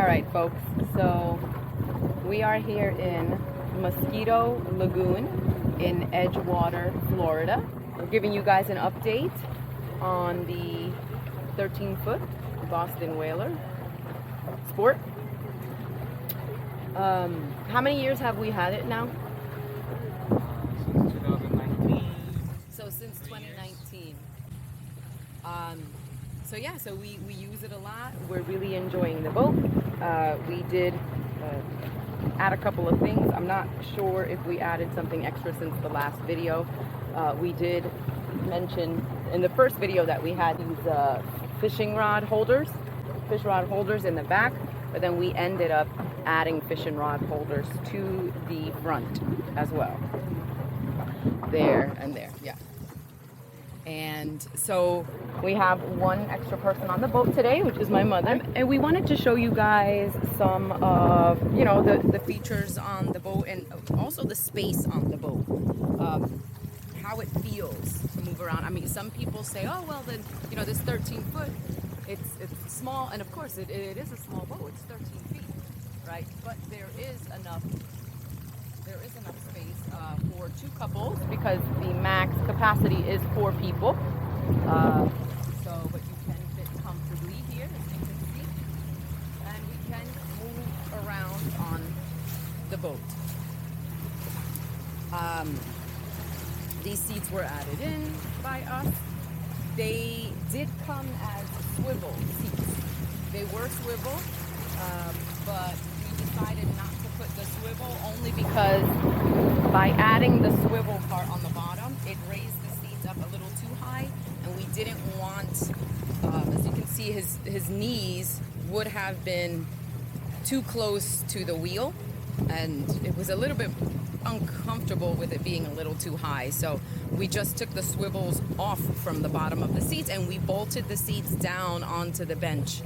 right, folks, so we are here in Mosquito Lagoon in Edgewater, Florida. We're giving you guys an update on the 13-foot Boston Whaler Sport. How many years have we had it now? Since 2019. So since 2019. So yeah, so we use it a lot. We're really enjoying the boat. We did add a couple of things. I'm not sure if we added something extra since the last video. We did mention in the first video that we had these fish rod holders in the back, but then we ended up adding fishing rod holders to the front as well. There and there, yeah. And so we have one extra person on the boat today, which is my mother. And we wanted to show you guys some of, the features on the boat and also the space on the boat. How it feels to move around. I mean, some people say, oh, well, then, this 13-foot, it's small. And of course, it is a small boat. It's 13 feet, right? But there is enough space for two couples because the max capacity is 4 people. But you can fit comfortably here, as you can see, and we can move around on the boat. These seats were added in by us. They did come as swivel seats. They were swivel, but we decided not to put the swivel only because by adding the swivel part on the bottom, it raised the seats up a little too high, and we didn't want, as you can see, his knees would have been too close to the wheel, and it was a little bit uncomfortable with it being a little too high. So we just took the swivels off from the bottom of the seats and we bolted the seats down onto the bench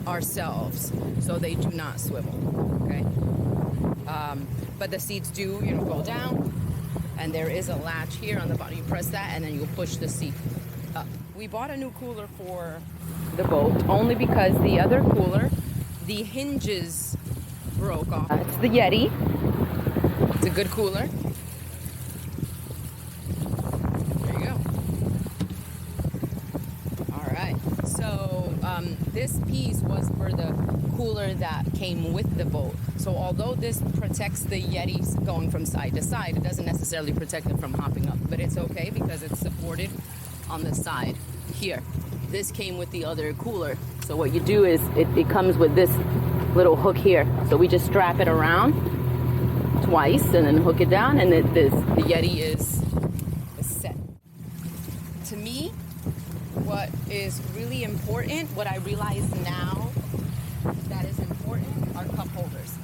ourselves so they do not swivel, okay? But the seats do, go down, and there is a latch here on the bottom. You press that and then you push the seat up. We bought a new cooler for the boat only because the other cooler, the hinges broke off. It's the Yeti. It's a good cooler. There you go. All right. So this piece was for the cooler that came with the boat. So although this protects the Yetis going from side to side, it doesn't necessarily protect it from hopping up. But it's okay because it's supported on the side here. This came with the other cooler. So what you do is it comes with this little hook here. So we just strap it around twice and then hook it down, and the Yeti is set. To me, what is really important, what I realize now that is important, are cup holders.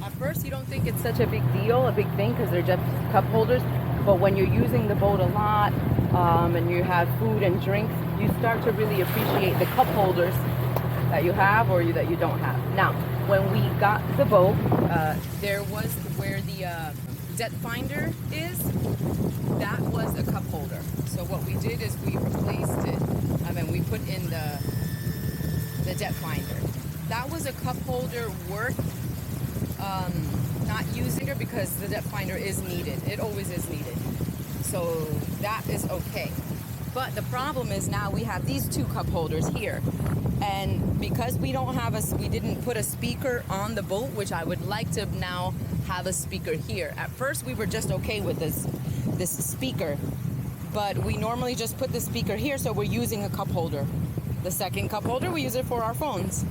At first, you don't think it's such a big deal, a big thing, because they're just cup holders. But when you're using the boat a lot and you have food and drinks, you start to really appreciate the cup holders that you have or that you don't have. Now, when we got the boat, there was where the depth finder is, that was a cup holder. So what we did is we replaced it, and we put in the depth finder. That was a cup holder worth not using it because the depth finder is needed. It always is needed. So that is okay. But the problem is now we have these 2 cup holders here. And because we didn't put a speaker on the boat, which I would like to now have a speaker here. At first we were just okay with this speaker, but we normally just put the speaker here, so we're using a cup holder. The second cup holder, we use it for our phones.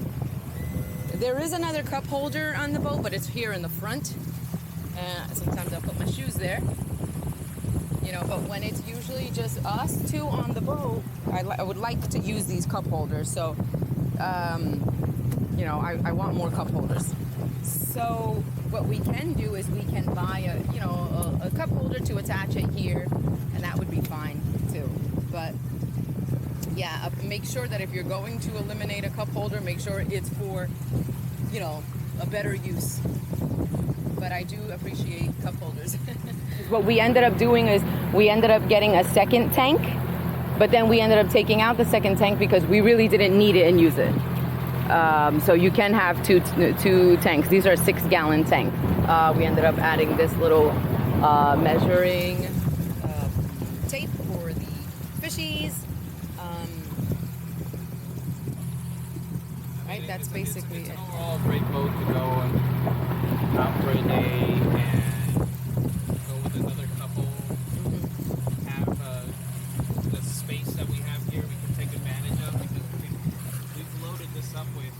There is another cup holder on the boat, but it's here in the front. Sometimes I'll put my shoes there. But when it's usually just us 2 on the boat, I would like to use these cup holders. So, I want more cup holders. So what we can do is we can buy a cup holder to attach it here, and that would be fine too. But yeah, make sure that if you're going to eliminate a cup holder, make sure it's for, a better use. But I do appreciate cup holders. What we ended up doing is we ended up getting a second tank, but then we ended up taking out the second tank because we really didn't need it and use it. So you can have two tanks. These are 6-gallon tanks. We ended up adding this little measuring tape for the fishies. Right, that's basically it's it. an overall great boat to go and out for a day and go with another couple. Have the space that we have here we can take advantage of because we've loaded this up with,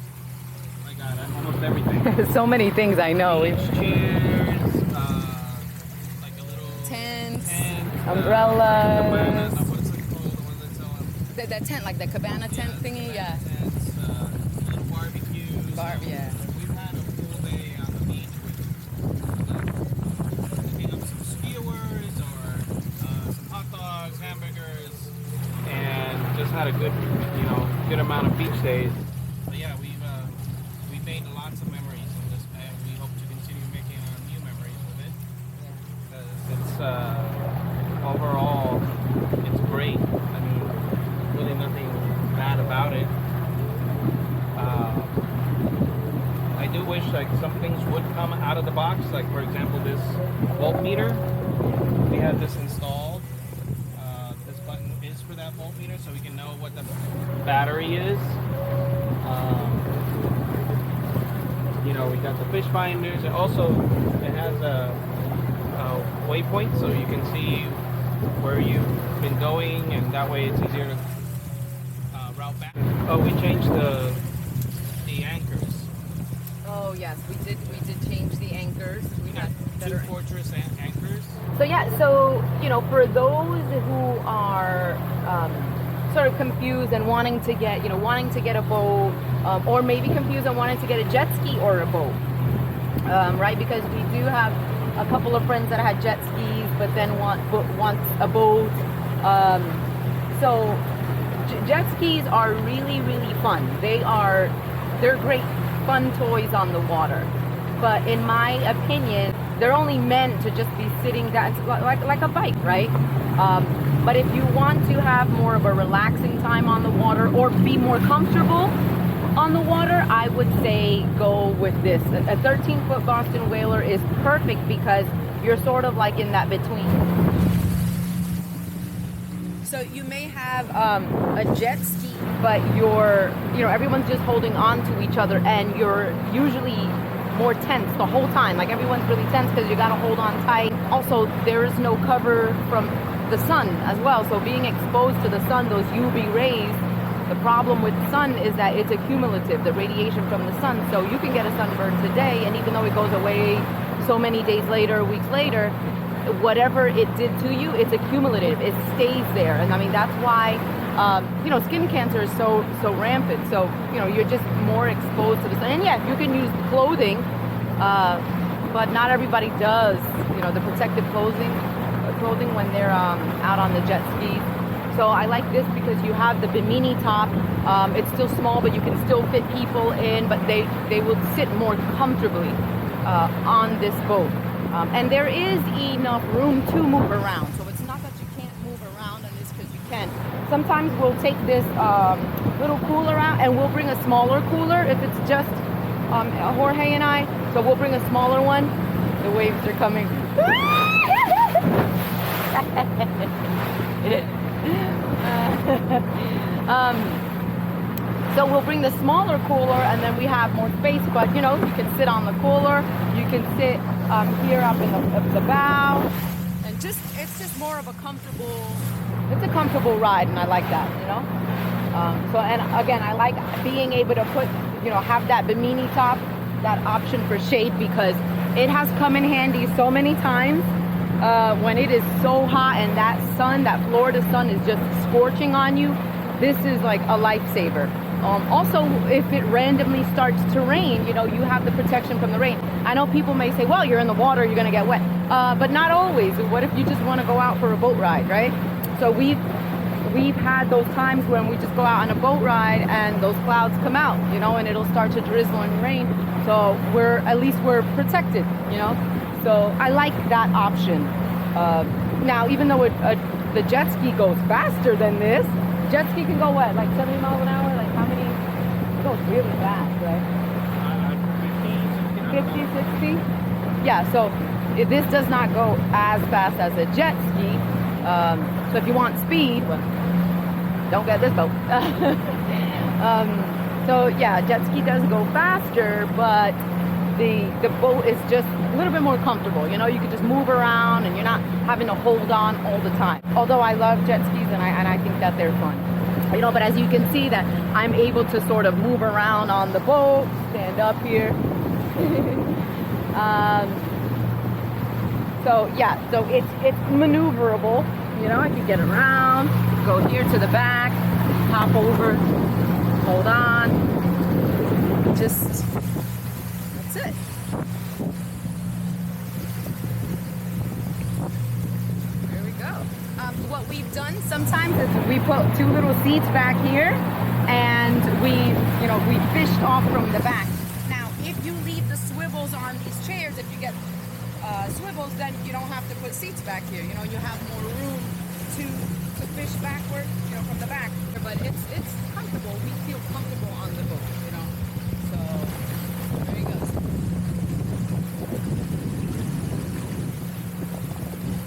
my God, almost everything. So many things, I know. Beach chairs, like a little Tent, umbrellas. umbrellas. What's it called? The one that's on That tent, like the cabana tent thingy, yeah. tents, little barbecues. Yeah. We've had a full day on the beach with cooking up some skewers or some hot dogs, hamburgers, and just had a good amount of beach days. But yeah, we've made lots of memories in this, and we hope to continue making new memories with it. It's overall, it's great. I mean, really nothing bad about it. I do wish like some things would come out of the box, like for example this voltmeter. We have this installed. This button is for that voltmeter, so we can know what the battery is. We got the fish finders. Also, it has a waypoint, so you can see where you've been going, and that way it's easier to route back. Oh, we changed the anchors. Oh yes, we did change the anchors. We got Two Fortress anchors. So yeah, for those who are sort of confused and wanting to get a boat, or maybe confused and wanting to get a jet ski or a boat, right? Because we do have a couple of friends that had jet skis, but then want a boat. So jet skis are really, really fun. They're great, fun toys on the water. But in my opinion, they're only meant to just be sitting down, like a bike, right? But if you want to have more of a relaxing time on the water or be more comfortable on the water, I would say go with this. A 13-foot Boston Whaler is perfect because you're sort of like in that between. So you may have a jet ski, but everyone's just holding on to each other, and you're usually more tense the whole time. Like everyone's really tense because you got to hold on tight. Also, there is no cover from the sun as well. So being exposed to the sun, those UV rays, the problem with sun is that it's accumulative, the radiation from the sun. So you can get a sunburn today, and even though it goes away so many days later, weeks later, whatever it did to you, it's accumulative. It stays there. And I mean, that's why skin cancer is so rampant. So you're just more exposed to the sun. And yeah, you can use clothing, but not everybody does the protective clothing when they're out on the jet skis. So I like this because you have the bimini top. It's still small, but you can still fit people in, but they will sit more comfortably on this boat. And there is enough room to move around. So it's not that you can't move around on this, because you can. Sometimes we'll take this little cooler out, and we'll bring a smaller cooler if it's just Jorge and I. So we'll bring a smaller one. The waves are coming. So we'll bring the smaller cooler, and then we have more space. But you can sit on the cooler. You can sit here up in the bow, and it's just more of a comfortable. It's a comfortable ride, and I like that. So, and again, I like being able to put, have that bimini top, that option for shade, because it has come in handy so many times when it is so hot and that Florida sun is just scorching on you. This is like a lifesaver. Also, if it randomly starts to rain, you have the protection from the rain. I know people may say, well, you're in the water, you're going to get wet. But not always. What if you just want to go out for a boat ride, right? So we've had those times when we just go out on a boat ride and those clouds come out, and it'll start to drizzle and rain. So we're protected, So I like that option. Now, even though the jet ski goes faster than this, jet ski can go what, like 70 miles an hour? Like how many? Go goes really fast, right? 50, 60? Yeah, so this does not go as fast as a jet ski. So if you want speed, well, don't get this boat. So yeah, jet ski does go faster, but the boat is just a little bit more comfortable. You know, you can just move around and you're not having to hold on all the time. Although I love jet skis and I think that they're fun. You know, but as you can see that I'm able to sort of move around on the boat, stand up here. So yeah, so it's maneuverable. You know, I can get around, go here to the back, hop over, hold on. Just, that's it. There we go. What we've done sometimes is we put two little seats back here, and we fished off from the back. Now, if you leave the swivels on these chairs, if you get swivels, then you don't have to put seats back here. You know, you have more room to fish backward, you know, from the back. But it's comfortable. We feel comfortable on the boat, you know. So there he goes.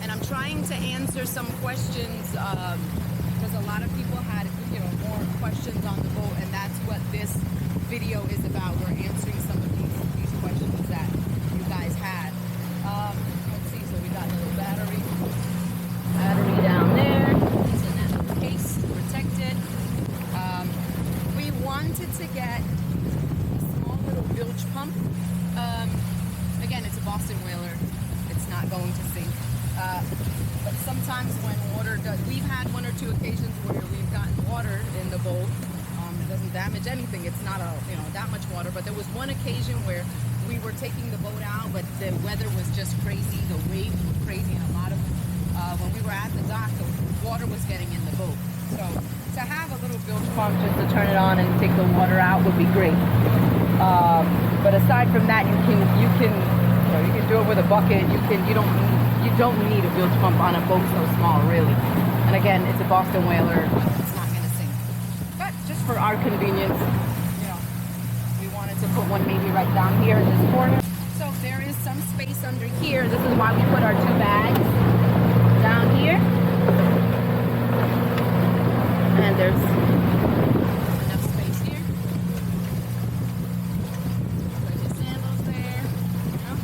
And I'm trying to answer some questions because a lot of people had, you know, more questions on the boat, and that's what this video is about. We're answering some of these questions that you guys had. Let's see, so we got a little battery down there. It's in that little case, protected. We wanted to get a small little bilge pump. Again, it's a Boston whaler. It's not going to sink. But sometimes when water does, we've had one or two occasions where we've gotten water in the boat. It doesn't damage anything. It's not that much water. But there was one occasion where we were taking the boat out, but the weather was just crazy. The waves were crazy, and a lot of when we were at the dock, the water was getting in the boat. So to have a little bilge pump just to turn it on and take the water out would be great. But aside from that, you can do it with a bucket. You don't need a bilge pump on a boat so small, really. And again, it's a Boston whaler. It's not going to sink. But just for our convenience, you know, we wanted to put one maybe right down here in this corner. So there is some space under here. This is why we put our two bags down here. And there's enough space here. Put his sandals there. You know?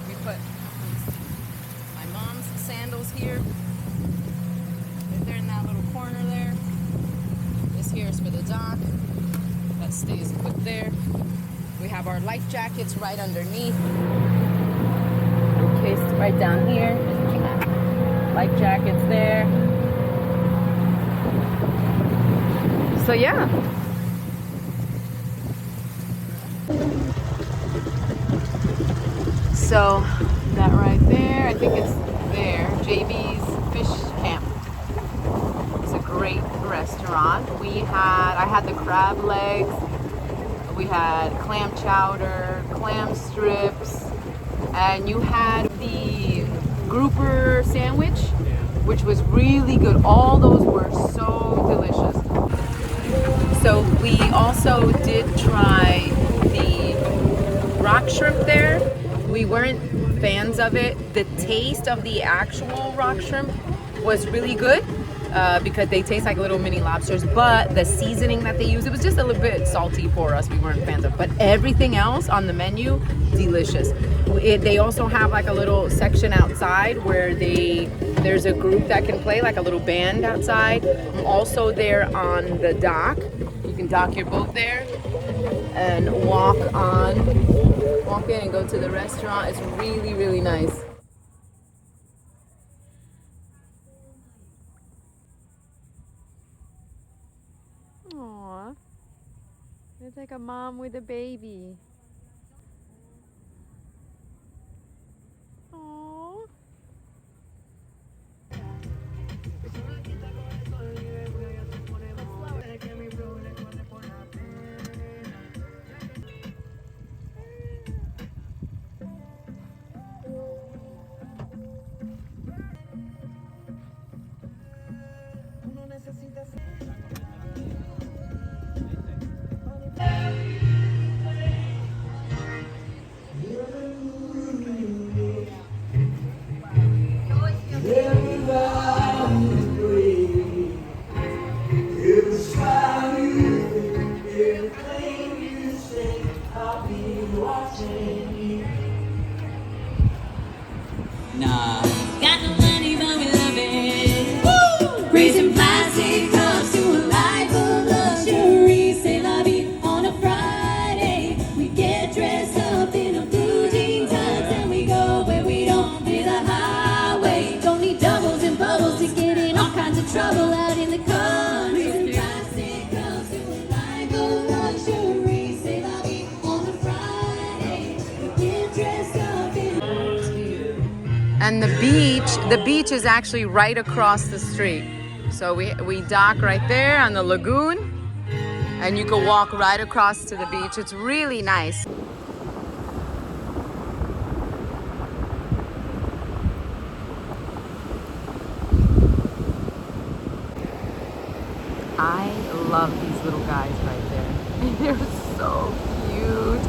We put my mom's sandals here. They're in that little corner there. This here is for the dock. That stays put there. We have our life jackets right underneath. Encased right down here. Life jackets there. So yeah. So that right there, I think it's there, JB's Fish Camp. It's a great restaurant. I had the crab legs, we had clam chowder, clam strips, and you had the grouper sandwich, which was really good. All those were so delicious. So we also did try the rock shrimp there. We weren't fans of it. The taste of the actual rock shrimp was really good because they taste like little mini lobsters, but the seasoning that they use, it was just a little bit salty for us. We weren't fans of, but everything else on the menu, delicious. They also have like a little section outside where there's a group that can play, like a little band outside. Also there on the dock, you can dock your boat there and walk in and go to the restaurant. It's really, really nice. Aww, it's like a mom with a baby. Aww. And the beach is actually right across the street. So we dock right there on the lagoon, and you can walk right across to the beach. It's really nice. I love these little guys right there. They're so cute.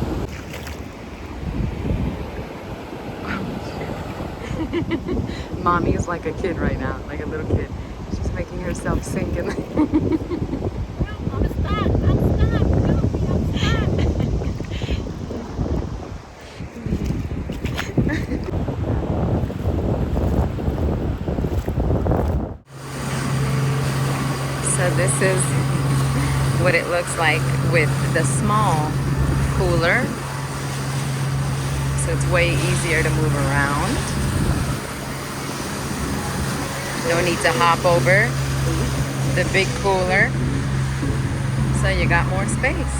Mommy is like a kid right now, like a little kid. She's making herself sink in. So this is what it looks like with the small cooler. So it's way easier to move around. No need to hop over the big cooler. So you got more space.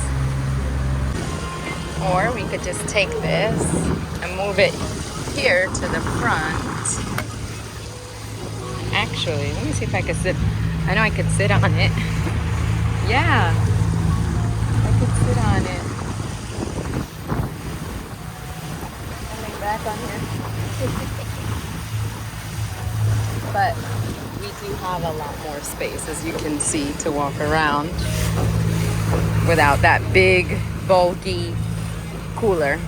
Or we could just take this and move it here to the front. Actually, let me see if I can sit. I know I could sit on it. Yeah, I could sit on it. Coming back on here. But we do have a lot more space, as you can see, to walk around without that big, bulky cooler.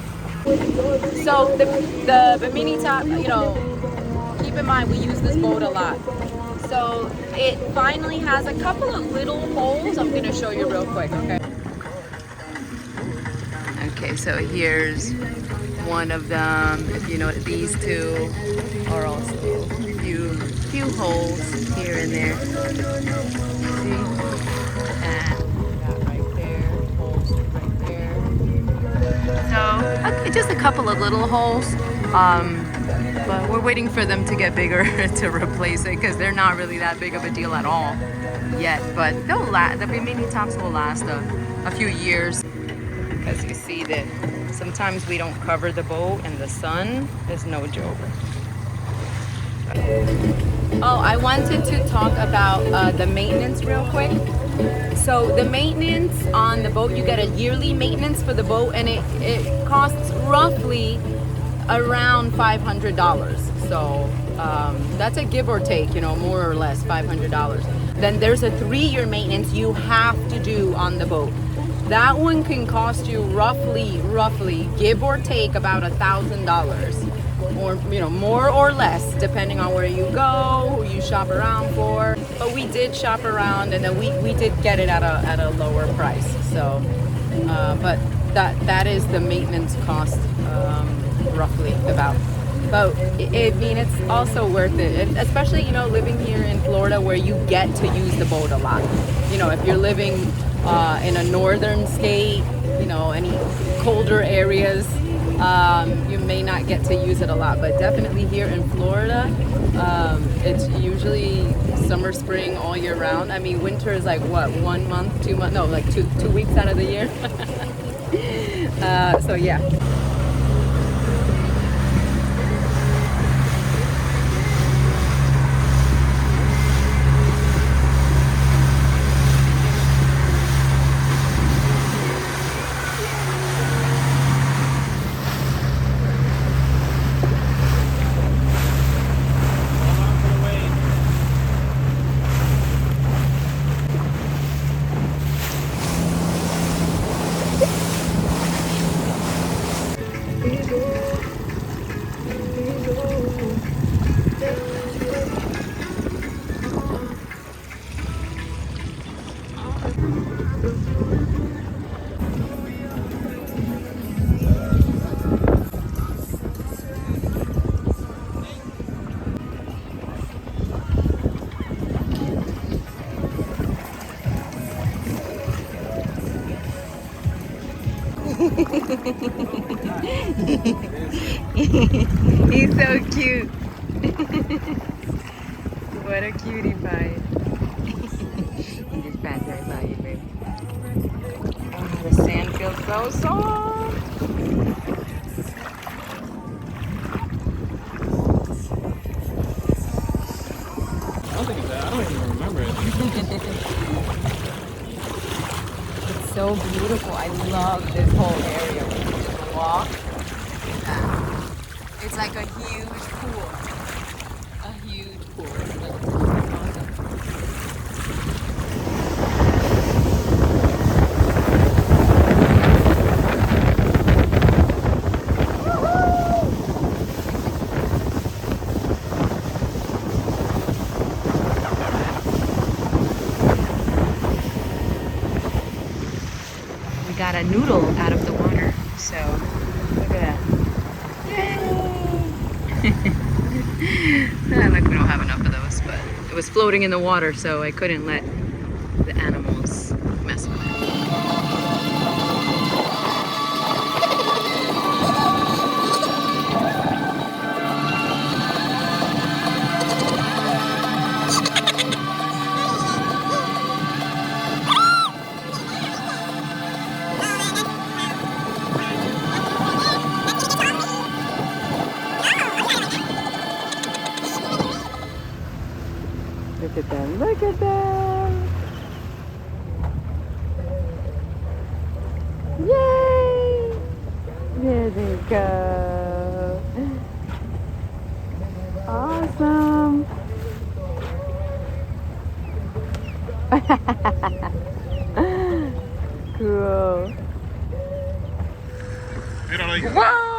So the Bimini top, you know, keep in mind we use this boat a lot. So it finally has a couple of little holes. I'm gonna show you real quick, okay? Okay, so here's one of them. If you know, these two are also few holes here and there. See? And that right there, holes right there. So just a couple of little holes. But we're waiting for them to get bigger to replace it, because they're not really that big of a deal at all yet. But they'll last. The Bimini tops will last a few years, because you see that sometimes we don't cover the boat, and the sun is no joke. Oh, I wanted to talk about the maintenance real quick. So the maintenance on the boat, you get a yearly maintenance for the boat, and it costs roughly around $500. So that's a give or take, you know, more or less $500. Then there's a 3-year maintenance you have to do on the boat. That one can cost you roughly give or take about $1,000, or you know, more or less depending on where you go, who you shop around for. But we did shop around, and then we did get it at a lower price. So but that is the maintenance cost, roughly about. But I mean, it's also worth it, especially, you know, living here in Florida, where you get to use the boat a lot. You know, if you're living in a northern state, you know, any colder areas, you may not get to use it a lot. But definitely here in Florida, it's usually summer, spring, all year round. I mean, winter is like what, 1 month, 2 months? No, like two weeks out of the year. So yeah. He's so cute. What a cutie pie. He just passed right by you, babe. Oh, the sand feels so soft. so beautiful. I love this whole area. When you just walk. It's like a huge pool. A huge pool. It's awesome. We got a noodle out of the water, so look at that. Like we don't have enough of those, but it was floating in the water, so I couldn't let the animals mess with it. Look at them, look at them! Yay! There they go. Awesome! Cool. Whoa!